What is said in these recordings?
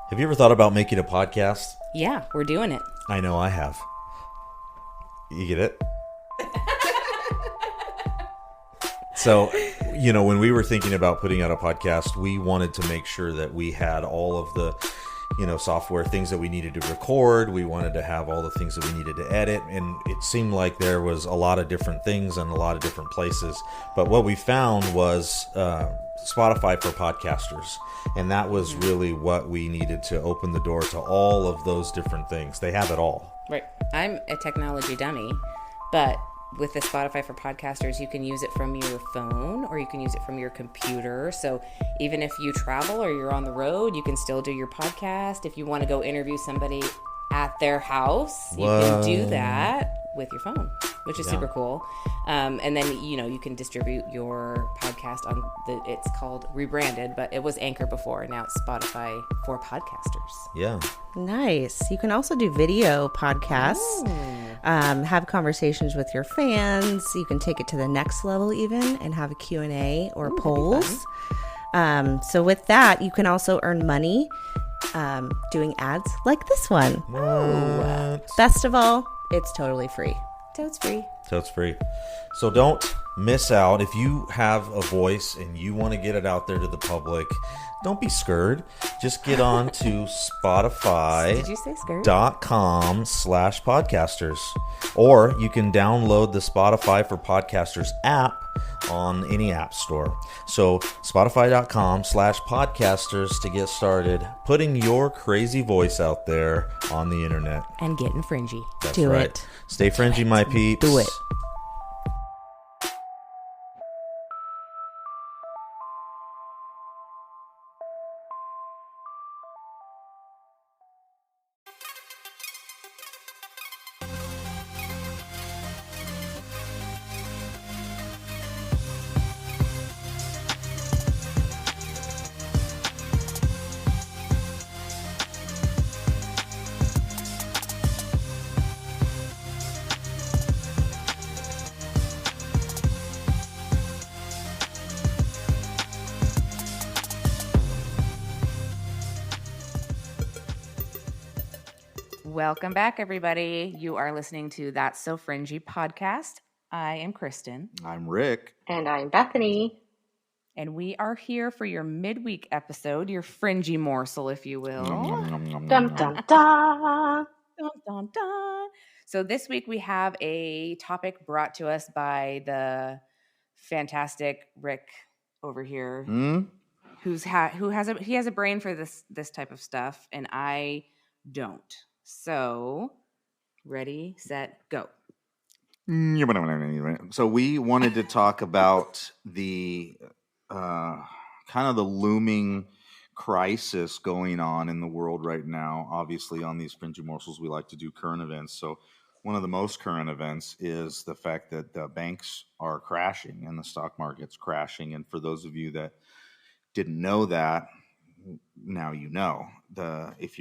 Have you ever thought about making a podcast? Yeah, we're doing it. I know I have. You get it? So, when we were thinking about putting out a podcast, we wanted to make sure that we had all of the, software things that we needed to record. We wanted to have all the things that we needed to edit. And it seemed like there was a lot of different things and a lot of different places. But what we found was Spotify for podcasters. And that was really what we needed to open the door to all of those different things. They have it all. Right. I'm a technology dummy, but with the Spotify for podcasters, you can use it from your phone or you can use it from your computer. So even if you travel or you're on the road, you can still do your podcast. If you want to go interview somebody at their house, you can do that with your phone, which is super cool. And then, you can distribute your podcast on it's called rebranded, but it was Anchor before. Now it's Spotify for podcasters. Yeah. Nice. You can also do video podcasts, have conversations with your fans. You can take it to the next level even and have a Q&A or polls. So with that, you can also earn money doing ads like this one. What? Best of all, it's totally free. So it's free. So it's free. So don't miss out. If you have a voice and you want to get it out there to the public, don't be scared. Just get on to Did you say skirt? Spotify.com/podcasters. Or you can download the Spotify for Podcasters app on any app store. So Spotify.com/podcasters to get started putting your crazy voice out there on the internet. And getting fringy. That's Do right. it. Stay fringy, my peeps. Do it. Welcome back, everybody. You are listening to That's So Fringy podcast. I am Kristen. I'm Rick. And I'm Bethany. And we are here for your midweek episode, your fringy morsel, if you will. Dum, dum, dum. Dun, dun, dun. So this week we have a topic brought to us by the fantastic Rick over here, who has a brain for this type of stuff, and I don't. So, ready, set, go. So we wanted to talk about the kind of the looming crisis going on in the world right now. Obviously, on these Fringy Morsels, we like to do current events. So one of the most current events is the fact that the banks are crashing and the stock market's crashing. And for those of you that didn't know that, now you know. If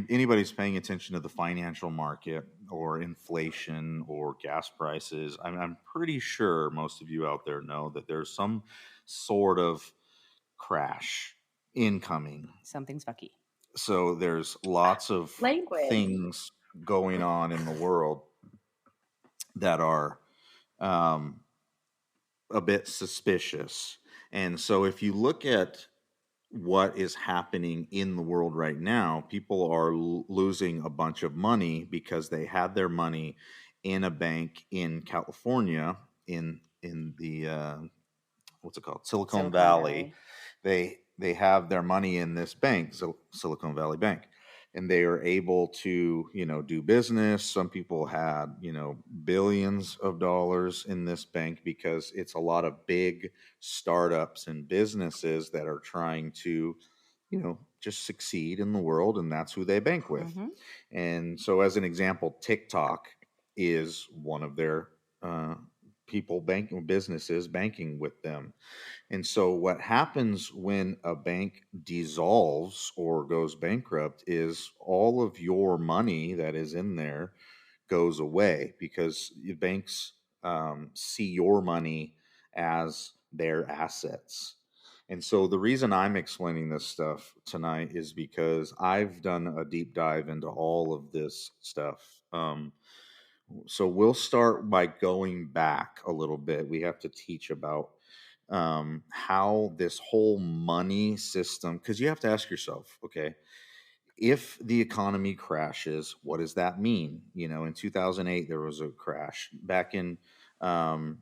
anybody's paying attention to the financial market or inflation or gas prices, I'm pretty sure most of you out there know that there's some sort of crash incoming. Something's fucky. So there's lots of Language. things going on in the world that are a bit suspicious. And so if you look at what is happening in the world right now, people are losing a bunch of money because they had their money in a bank in California in the what's it called, Silicon Valley. They have their money in this bank, Silicon Valley Bank, and they are able to do business. Some people had billions of dollars in this bank because it's a lot of big startups and businesses that are trying to just succeed in the world, and that's who they bank with. Mm-hmm. And so as an example, TikTok is one of their businesses banking with them. And so what happens when a bank dissolves or goes bankrupt is all of your money that is in there goes away, because banks see your money as their assets. And so the reason I'm explaining this stuff tonight is because I've done a deep dive into all of this stuff. So we'll start by going back a little bit. We have to teach about how this whole money system, because you have to ask yourself, okay, if the economy crashes, what does that mean? In 2008, there was a crash. Back in, the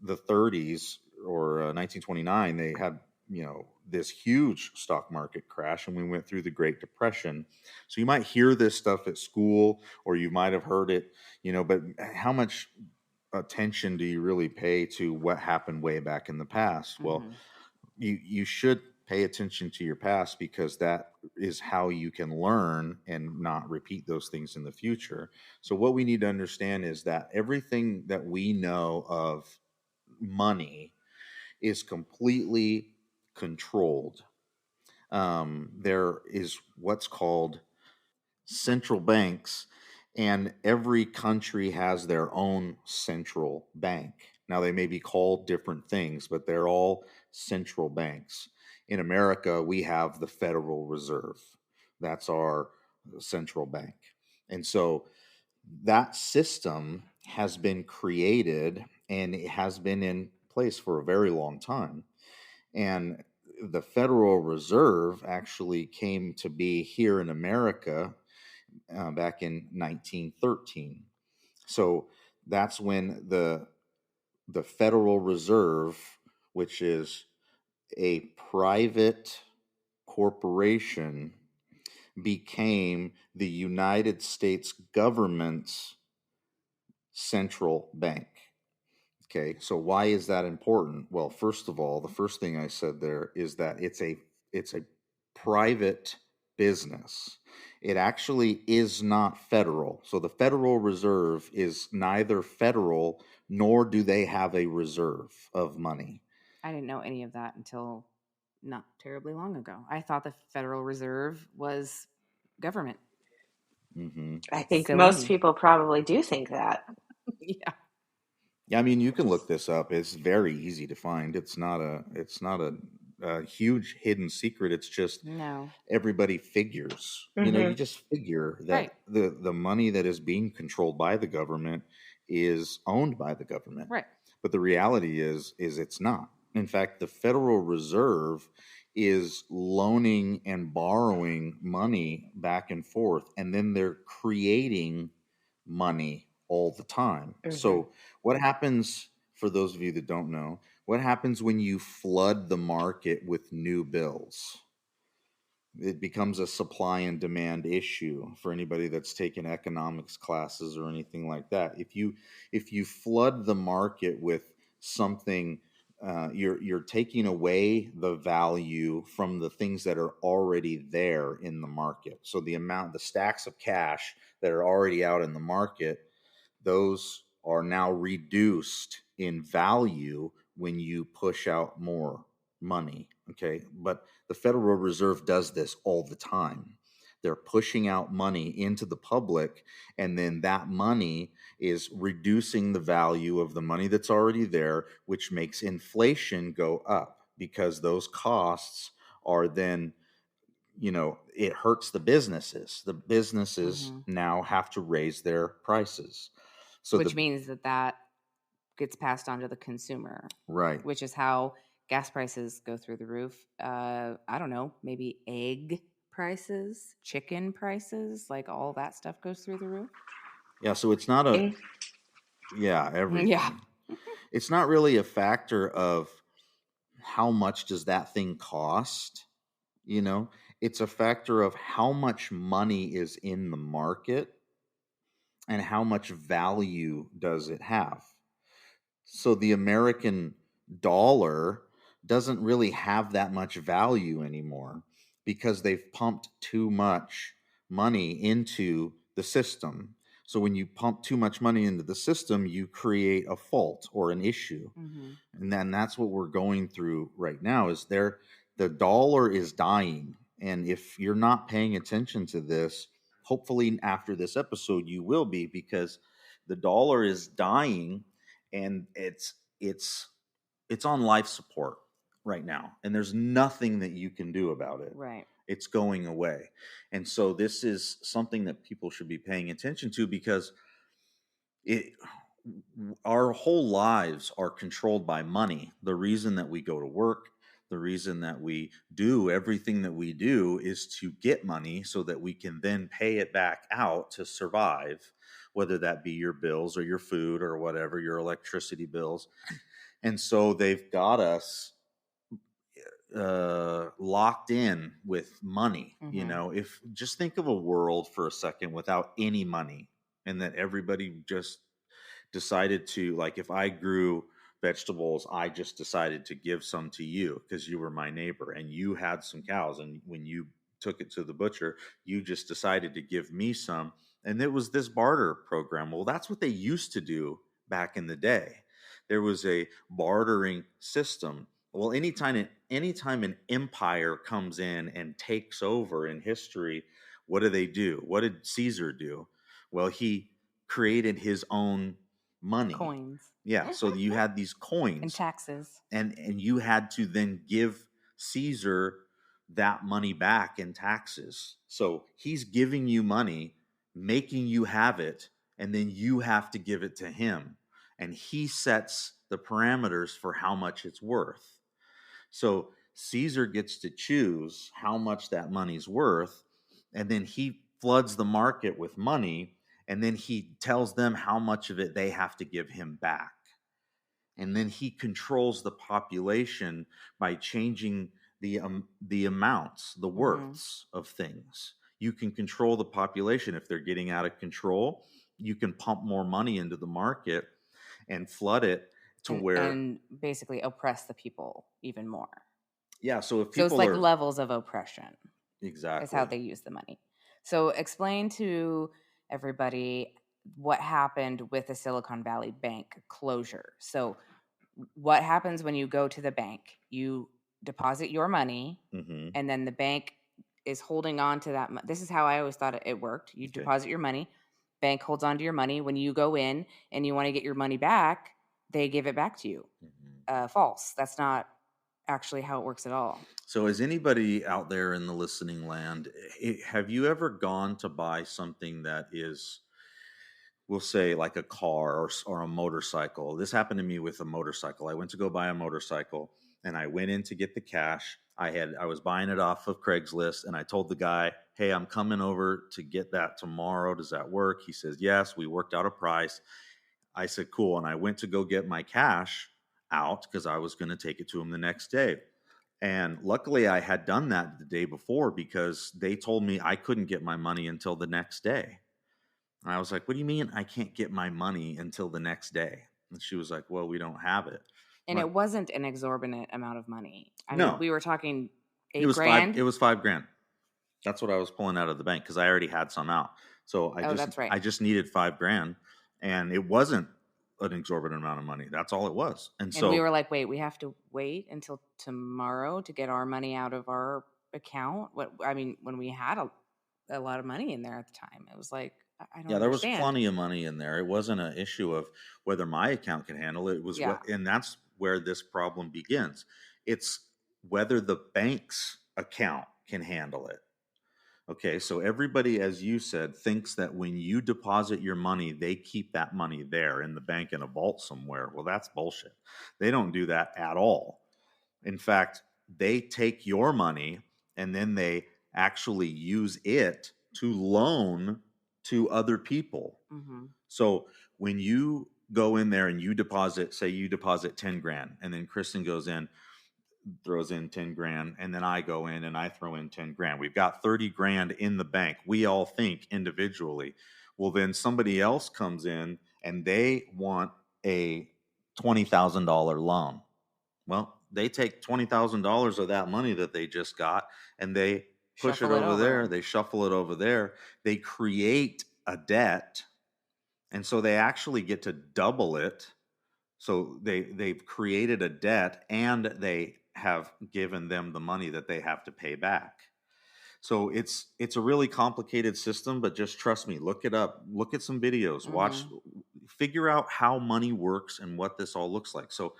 30s or 1929, they had, this huge stock market crash, and we went through the Great Depression. So you might hear this stuff at school, or you might have heard it, but how much attention do you really pay to what happened way back in the past? Well, you should pay attention to your past, because that is how you can learn and not repeat those things in the future. So what we need to understand is that everything that we know of money is completely controlled. There is what's called central banks, and every country has their own central bank. Now, they may be called different things, but they're all central banks. In America, we have the Federal Reserve. That's our central bank. And so that system has been created, and it has been in place for a very long time. And the Federal Reserve actually came to be here in America back in 1913. So that's when the Federal Reserve, which is a private corporation, became the United States government's central bank. Okay, so why is that important? Well, first of all, the first thing I said there is that it's a private business. It actually is not federal. So the Federal Reserve is neither federal, nor do they have a reserve of money. I didn't know any of that until not terribly long ago. I thought the Federal Reserve was government. Mm-hmm. I think Silly most me. people probably do think that. Yeah. Yeah, I mean, you can look this up. It's very easy to find. It's not a huge hidden secret. It's just No. everybody figures. You just figure that Right. the money that is being controlled by the government is owned by the government. Right. But the reality is it's not. In fact, the Federal Reserve is loaning and borrowing money back and forth, and then they're creating money all the time. So what happens, for those of you that don't know, what happens when you flood the market with new bills? It becomes a supply and demand issue for anybody that's taken economics classes or anything like that. If you flood the market with something, you're taking away the value from the things that are already there in the market. So the stacks of cash that are already out in the market, those are now reduced in value when you push out more money. Okay. But the Federal Reserve does this all the time. They're pushing out money into the public, and then that money is reducing the value of the money that's already there, which makes inflation go up, because those costs are then, it hurts the businesses. The businesses now have to raise their prices. So Which means that gets passed on to the consumer. Right. Which is how gas prices go through the roof. I don't know, maybe egg prices, chicken prices, like all that stuff goes through the roof. Yeah, so it's not everything. Yeah. It's not really a factor of how much does that thing cost, It's a factor of how much money is in the market and how much value does it have. So the American dollar doesn't really have that much value anymore, because they've pumped too much money into the system. So when you pump too much money into the system, you create a fault or an issue. And then that's what we're going through right now. The dollar is dying. And if you're not paying attention to this, hopefully after this episode you will be, because the dollar is dying, and it's on life support. right now, and there's nothing that you can do about it. Right. It's going away. And so this is something that people should be paying attention to, because it our whole lives are controlled by money. The reason that we go to work, the reason that we do everything that we do is to get money so that we can then pay it back out to survive, whether that be your bills or your food or whatever, your electricity bills. And so they've got us locked in with money. You know, if just think of a world for a second without any money, and that everybody just decided to, like, if I grew vegetables, I just decided to give some to you because you were my neighbor, and you had some cows, and when you took it to the butcher, you just decided to give me some, and it was this barter program. Well, that's what they used to do back in the day. There was a bartering system. Well, anytime an empire comes in and takes over in history, what do? What did Caesar do? Well, he created his own money. Coins. Yeah, so you had these coins And taxes. and you had to then give Caesar that money back in taxes. So he's giving you money, making you have it, and then you have to give it to him. And he sets the parameters for how much it's worth. So Caesar gets to choose how much that money's worth, and then he floods the market with money, and then he tells them how much of it they have to give him back. And then he controls the population by changing the amounts, the worths of things. You can control the population. If they're getting out of control, you can pump more money into the market and flood it to where and basically oppress the people even more. Yeah, so if So people it's like are levels of oppression. exactly Is how they use the money. So explain to everybody what happened with the Silicon Valley Bank closure. So what happens when you go to the bank? You deposit your money, Mhm. and then the bank is holding on to that. This is how I always thought it worked. You Okay. deposit your money, bank holds on to your money. When you go in and you want to get your money back, they give it back to you. False. That's not actually how it works at all. So, is anybody out there in the listening land, have you ever gone to buy something that is, we'll say, like a car or a motorcycle? This happened to me with a motorcycle. I went to go buy a motorcycle, and I went in to get the cash. I was buying it off of Craigslist, and I told the guy, "Hey, I'm coming over to get that tomorrow. Does that work?" He says, "Yes." We worked out a price. I said, "Cool." And I went to go get my cash out because I was going to take it to him the next day. And luckily I had done that the day before, because they told me I couldn't get my money until the next day. And I was like, "What do you mean I can't get my money until the next day?" And she was like, "Well, we don't have it." And it wasn't an exorbitant amount of money. I No. mean, we were talking It was $8,000. It was $5,000. That's what I was pulling out of the bank because I already had some out. So That's right. I just needed $5,000, and it wasn't an exorbitant amount of money. That's all it was. And so we were like, wait, we have to wait until tomorrow to get our money out of our account. When we had a lot of money in there at the time, it was like, I don't there was understand. plenty of money in there. It wasn't an issue of whether my account can handle it. It was and that's where this problem begins. It's whether the bank's account can handle it. Okay, so everybody, as you said, thinks that when you deposit your money, they keep that money there in the bank in a vault somewhere. Well, that's bullshit. They don't do that at all. In fact, they take your money and then they actually use it to loan to other people. So when you go in there and you deposit, say you deposit 10 grand, and then Kristen goes in, throws in 10 grand, and then I go in and I throw in 10 grand. We've got 30 grand in the bank. We all think individually. Well, then somebody else comes in and they want a $20,000 loan. Well, they take $20,000 of that money that they just got and they push it over there. They shuffle it over there. They create a debt. And so they actually get to double it. So they've created a debt and they have given them the money that they have to pay back. So it's a really complicated system, but just trust me, look it up, look at some videos, watch, figure out how money works and what this all looks like. So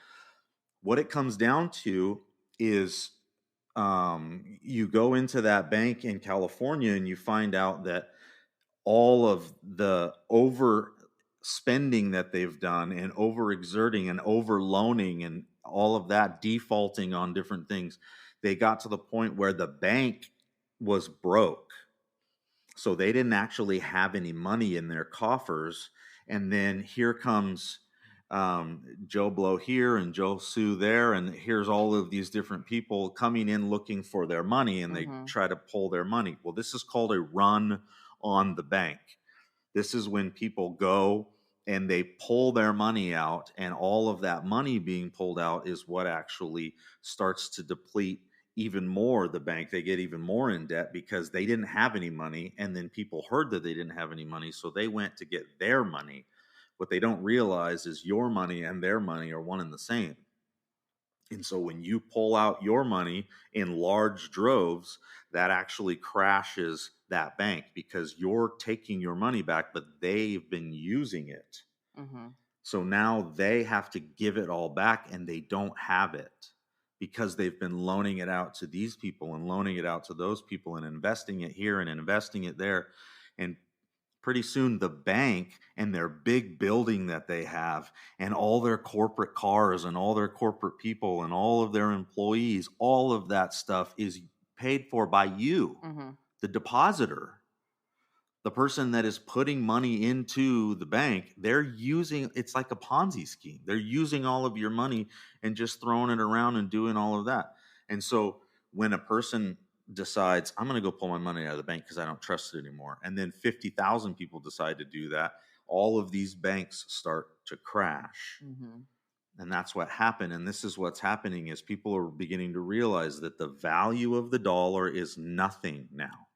what it comes down to is you go into that bank in California and you find out that all of the overspending that they've done and overexerting and overloaning and all of that defaulting on different things, they got to the point where the bank was broke. So they didn't actually have any money in their coffers. And then here comes Joe Blow here and Joe Sue there. And here's all of these different people coming in looking for their money, and they try to pull their money. Well, this is called a run on the bank. This is when people go and they pull their money out, and all of that money being pulled out is what actually starts to deplete even more the bank. They get even more in debt because they didn't have any money, and then people heard that they didn't have any money, so they went to get their money. What they don't realize is your money and their money are one and the same. And so when you pull out your money in large droves, that actually crashes that bank because you're taking your money back, but they've been using it. So now they have to give it all back, and they don't have it because they've been loaning it out to these people and loaning it out to those people and investing it here and investing it there. And pretty soon the bank and their big building that they have and all their corporate cars and all their corporate people and all of their employees, all of that stuff is paid for by you, the depositor. The person that is putting money into the bank, they're using, it's like a Ponzi scheme. They're using all of your money and just throwing it around and doing all of that. And so when a person decides, I'm going to go pull my money out of the bank because I don't trust it anymore, and then 50,000 people decide to do that, all of these banks start to crash. And that's what happened. And this is what's happening is people are beginning to realize that the value of the dollar is nothing now.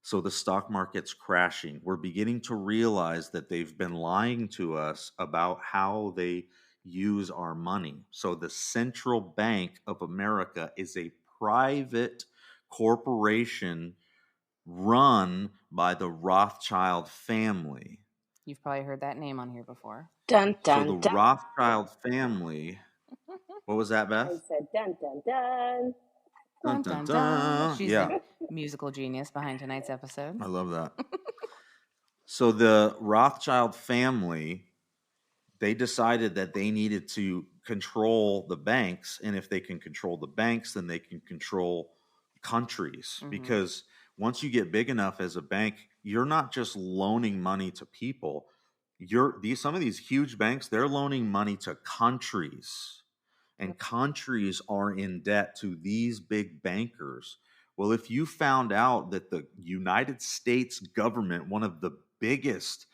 So the stock market's crashing. We're beginning to realize that they've been lying to us about how they use our money. So the Central Bank of America is a private corporation run by the Rothschild family. You've probably heard that name on here before. Dun, dun, So the dun. Rothschild family, what was that, Beth? I said dun, dun, dun. Dun, dun, dun. She's Yeah. the musical genius behind tonight's episode. I love that. So the Rothschild family, they decided that they needed to control the banks. And if they can control the banks, then they can control countries. Because once you get big enough as a bank, you're not just loaning money to people. Some of these huge banks, they're loaning money to countries. And countries are in debt to these big bankers. Well, if you found out that the United States government, one of the biggest,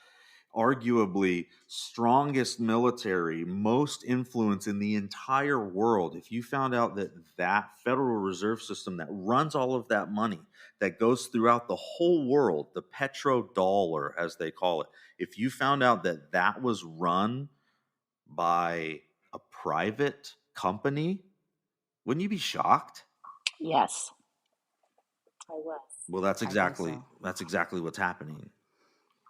arguably strongest military, most influence in the entire world, if you found out that that Federal Reserve System that runs all of that money, that goes throughout the whole world, the petrodollar, as they call it, if you found out that that was run by a private company, wouldn't you be shocked? Yes, I was. Well, that's think exactly so. that's exactly what's happening.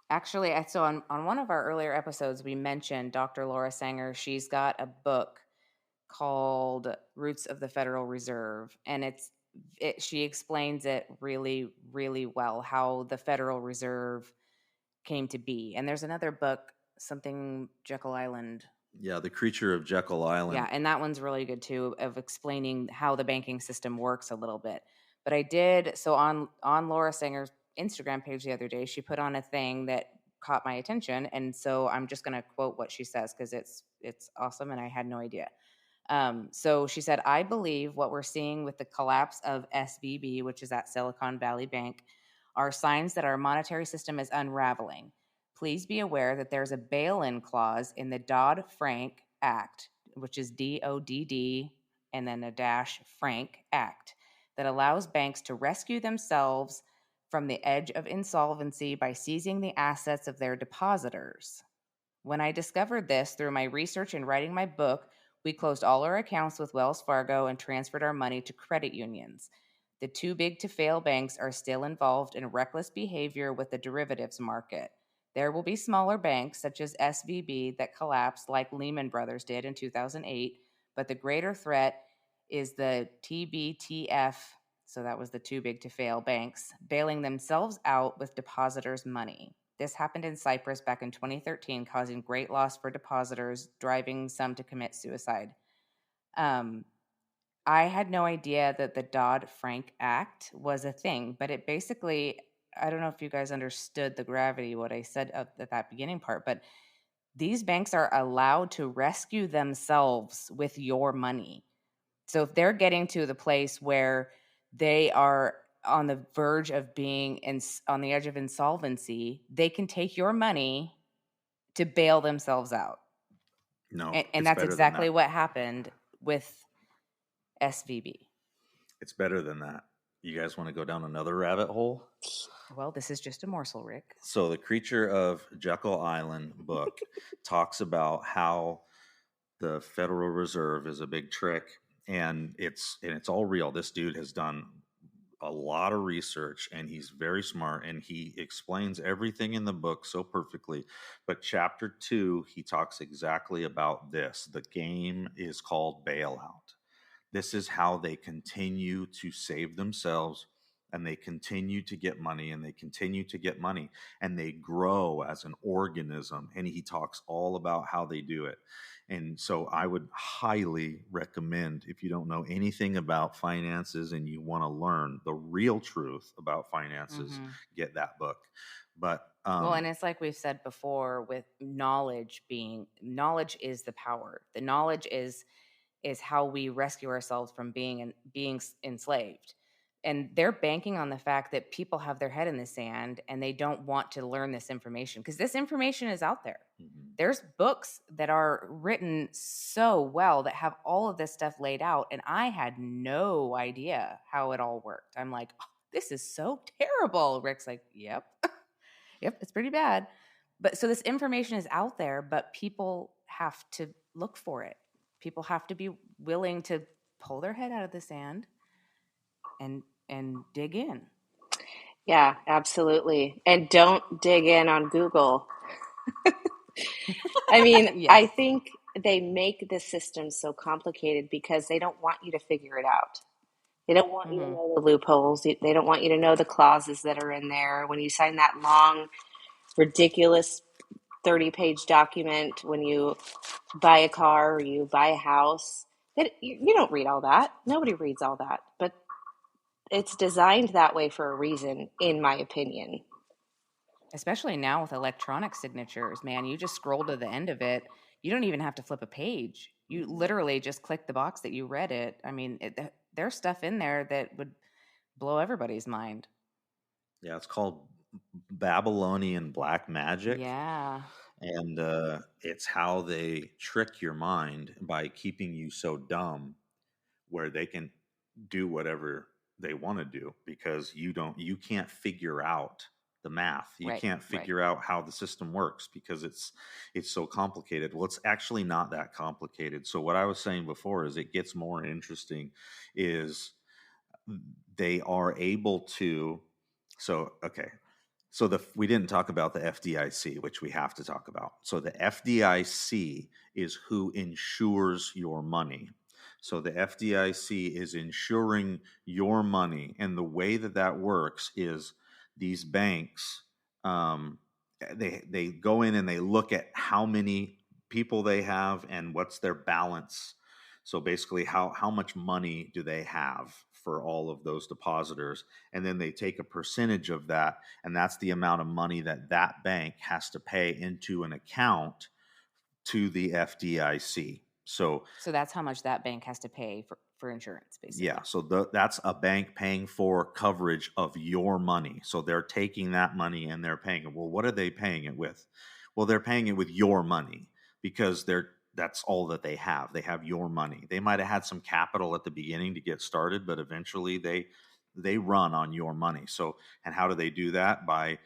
Actually, so on one of our earlier episodes, we mentioned Dr. Laura Sanger. She's got a book called Roots of the Federal Reserve, and she explains it really, really well, how the Federal Reserve came to be. And there's another book, something Jekyll Island. Yeah, The Creature of Jekyll Island. Yeah, and that one's really good too, of explaining how the banking system works a little bit. But I did, so on Laura Sanger's Instagram page the other day, she put on a thing that caught my attention, and so I'm just going to quote what she says because it's awesome, and I had no idea. So she said, I believe what we're seeing with the collapse of SVB, which is that Silicon Valley Bank, are signs that our monetary system is unraveling. Please be aware that there's a bail-in clause in the Dodd-Frank Act, which is DODD and then a dash Frank Act, that allows banks to rescue themselves from the edge of insolvency by seizing the assets of their depositors. When I discovered this through my research and writing my book, we closed all our accounts with Wells Fargo and transferred our money to credit unions. The too big to fail banks are still involved in reckless behavior with the derivatives market. There will be smaller banks such as SVB that collapse like Lehman Brothers did in 2008, but the greater threat is the TBTF, so that was the too big to fail banks, bailing themselves out with depositors' money. This happened in Cyprus back in 2013, causing great loss for depositors, driving some to commit suicide. I had no idea that the Dodd-Frank Act was a thing, but it basically, I don't know if you guys understood the gravity, what I said at that beginning part, but these banks are allowed to rescue themselves with your money. So if they're getting to the place where they are on the verge of being on the edge of insolvency, they can take your money to bail themselves out. No, And it's that's better than exactly that. what happened with SVB. It's better than that. You guys want to go down another rabbit hole? Well, this is just a morsel, Rick. So the Creature of Jekyll Island book talks about how the Federal Reserve is a big trick, and it's all real. This dude has done a lot of research, and he's very smart, and he explains everything in the book so perfectly. But chapter 2, he talks exactly about this. The game is called bailout. This is how they continue to save themselves, and they continue to get money, and they continue to get money, and they grow as an organism. And he talks all about how they do it. And so I would highly recommend, if you don't know anything about finances and you want to learn the real truth about finances, get that book. But well, and it's like we've said before, with knowledge is the power. The knowledge is how we rescue ourselves from being enslaved. And they're banking on the fact that people have their head in the sand and they don't want to learn this information, because this information is out there. There's books that are written so well that have all of this stuff laid out, and I had no idea how it all worked. I'm like, oh, this is so terrible. Rick's like, yep. Yep, it's pretty bad. But so this information is out there, but people have to look for it. People have to be willing to pull their head out of the sand and dig in. Yeah, absolutely. And don't dig in on Google. I mean, Yes. I think they make the system so complicated because they don't want you to figure it out. They don't want you to know the loopholes. They don't want you to know the clauses that are in there. When you sign that long, ridiculous 30-page document, when you buy a car or you buy a house, you don't read all that. Nobody reads all that. But it's designed that way for a reason, in my opinion. Especially now with electronic signatures, man, you just scroll to the end of it. You don't even have to flip a page. You literally just click the box that you read it. I mean, there's stuff in there that would blow everybody's mind. yeah, it's called Babylonian black magic. Yeah. And it's how they trick your mind by keeping you so dumb where they can do whatever they want to do, because you can't figure out the math. You can't figure out how the system works because it's so complicated. Well, it's actually not that complicated. So what I was saying before is it gets more interesting is they are able to, so we didn't talk about the FDIC, which we have to talk about. So the FDIC is who insures your money. So the FDIC is insuring your money, and the way that works is these banks, they go in and they look at how many people they have and what's their balance. So basically, how much money do they have for all of those depositors, and then they take a percentage of that, and that's the amount of money that bank has to pay into an account to the FDIC. So that's how much that bank has to pay for insurance, basically. Yeah, so that's a bank paying for coverage of your money. So they're taking that money and they're paying it. Well, what are they paying it with? Well, they're paying it with your money because that's all that they have. They have your money. They might have had some capital at the beginning to get started, but eventually they run on your money. So, and how do they do that? By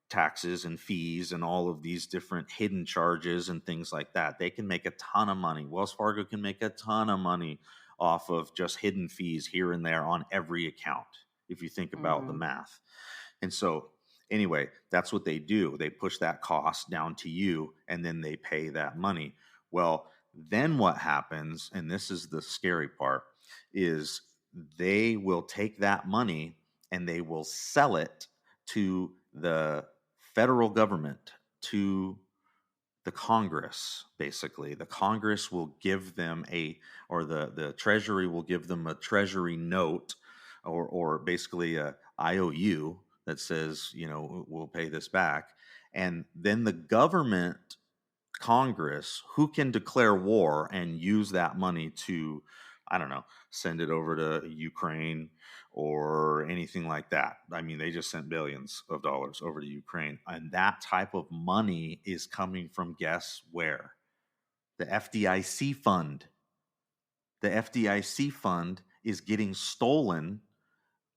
taxes and fees and all of these different hidden charges and things like that. They can make a ton of money. Wells Fargo can make a ton of money off of just hidden fees here and there on every account, if you think about the math. And so anyway, that's what they do. They push that cost down to you, and then they pay that money. Well, then what happens, and this is the scary part, is they will take that money and they will sell it to the federal government, to the Congress. Basically, the Congress will give them or the Treasury will give them a Treasury note, or basically a IOU that says, we'll pay this back. And then the government, Congress, who can declare war and use that money to, I don't know, send it over to Ukraine or anything like that. I mean, they just sent billions of dollars over to Ukraine. And that type of money is coming from, guess where? The FDIC fund. The FDIC fund is getting stolen,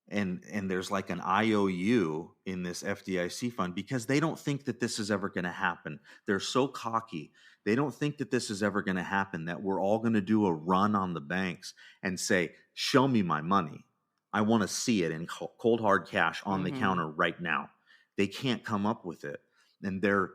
and there's like an IOU in this FDIC fund because they don't think that this is ever going to happen. They're so cocky. They don't think that this is ever going to happen, that we're all going to do a run on the banks and say, show me my money. I want to see it in cold hard cash on the counter right now. They can't come up with it. And they're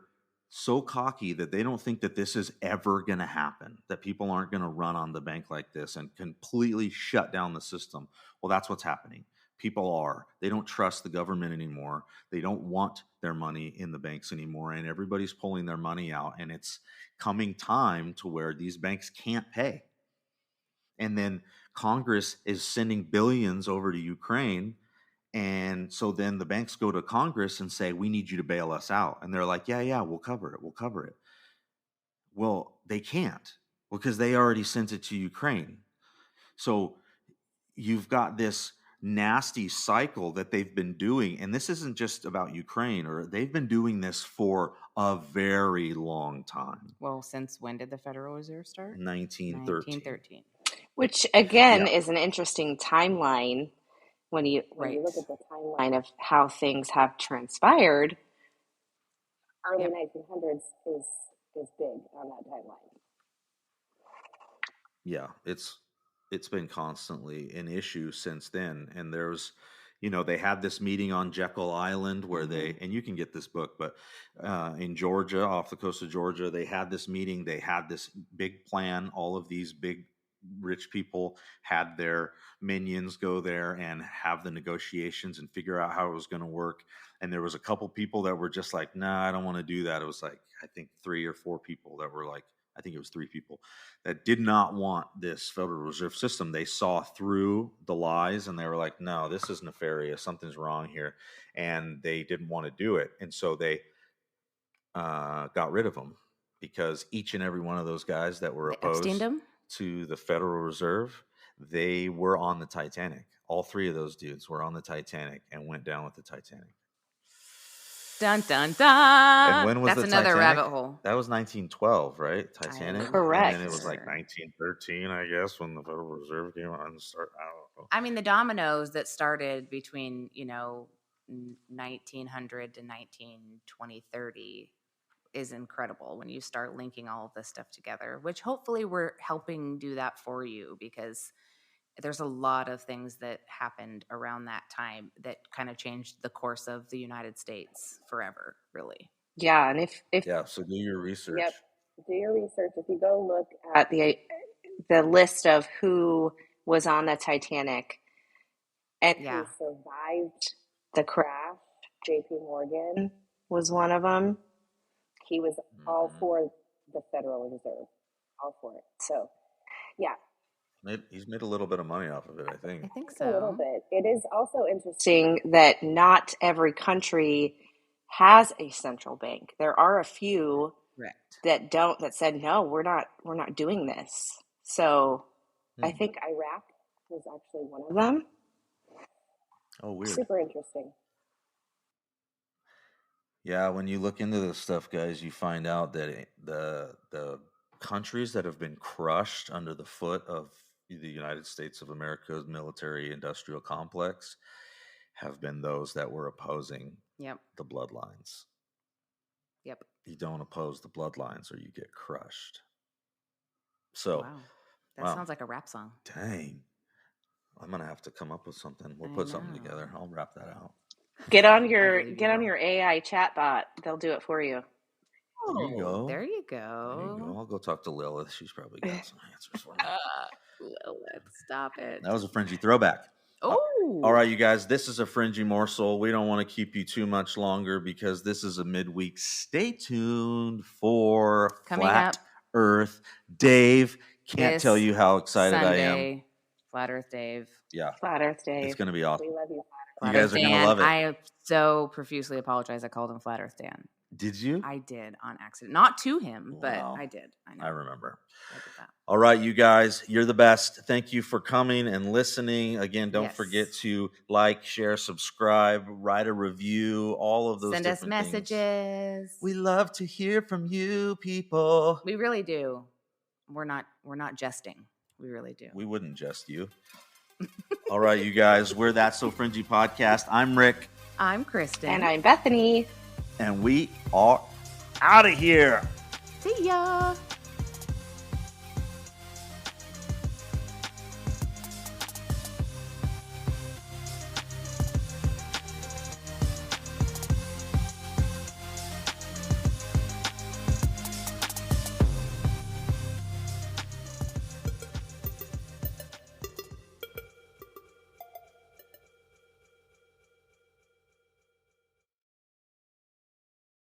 so cocky that they don't think that this is ever going to happen, that people aren't going to run on the bank like this and completely shut down the system. Well, that's what's happening. People are. They don't trust the government anymore. They don't want their money in the banks anymore, and everybody's pulling their money out, and it's coming time to where these banks can't pay. And then Congress is sending billions over to Ukraine, and so then the banks go to Congress and say, we need you to bail us out. And they're like, yeah, we'll cover it. Well, they can't, because they already sent it to Ukraine. So you've got this nasty cycle that they've been doing, and this isn't just about Ukraine, or they've been doing this for a very long time. Well, since when did the Federal Reserve start? 1913. Which again is an interesting timeline when you look at the timeline of how things have transpired. Early 1900s is big on that timeline. Yeah, it's been constantly an issue since then. And there's, they had this meeting on Jekyll Island where and you can get this book, but in Georgia, off the coast of Georgia, they had this meeting. They had this big plan. All of these big rich people had their minions go there and have the negotiations and figure out how it was going to work. And there was a couple people that were just like, nah, I don't want to do that. It was like, I think 3 or 4 people that were like, I think it was 3 people that did not want this Federal Reserve System. They saw through the lies and they were like, no, this is nefarious. Something's wrong here. And they didn't want to do it. And so they got rid of them, because each and every one of those guys that were opposed to the Federal Reserve, they were on the Titanic. All 3 of those dudes were on the Titanic and went down with the Titanic. Dun, dun, dun. And when was That's the another Titanic? rabbit hole. That was 1912, right? Titanic. Correct. And then it was like 1913, I guess, when the Federal Reserve came on and started. I don't know. I mean, the dominoes that started between 1900 to 1920, 30 is incredible when you start linking all of this stuff together, which hopefully we're helping do that for you, because there's a lot of things that happened around that time that kind of changed the course of the United States forever, really. Yeah, and if so do your research. Yep, do your research. If you go look at the list of who was on the Titanic and who survived the crash, J.P. Morgan was one of them. He was all for the Federal Reserve, all for it. So, yeah. He's made a little bit of money off of it, I think. I think so. A little bit. It is also interesting that not every country has a central bank. There are a few that said, no, we're not doing this. So I think Iraq was actually one of them. Oh, weird. Super interesting. Yeah, when you look into this stuff, guys, you find out that the countries that have been crushed under the foot of the United States of America's military industrial complex have been those that were opposing the bloodlines. Yep. You don't oppose the bloodlines or you get crushed. So, that sounds like a rap song. Dang. I'm going to have to come up with something. We'll put something together. I'll wrap that out. Get on your AI chatbot. They'll do it for you. There you go. There you There you go. go. I'll go talk to Lilith. She's probably got some answers for me. Lilith, stop it. That was a Fringy throwback. Oh. All right, you guys, this is a Fringy Morsel. We don't want to keep you too much longer because this is a midweek. Stay tuned for Coming Flat up Earth Dave. Can't this tell you how excited I am. Sunday, Flat Earth Dave. Yeah. Flat Earth Dave. It's going to be awesome. We love you, You guys are going to love it. I so profusely apologize. I called him Flat Earth Dan. Did you? I did on accident. Not to him, but Wow. I did. I know. I remember. I did that. All right, you guys, you're the best. Thank you for coming and listening. Again, don't Yes. forget to like, share, subscribe, write a review, all of those Send us different things. messages. We love to hear from you people. We really do. We're not jesting. We really do. We wouldn't just you. All right, you guys, we're That's So Fringy Podcast. I'm Rick, I'm Kristen. And I'm Bethany. and we are out of here. See ya.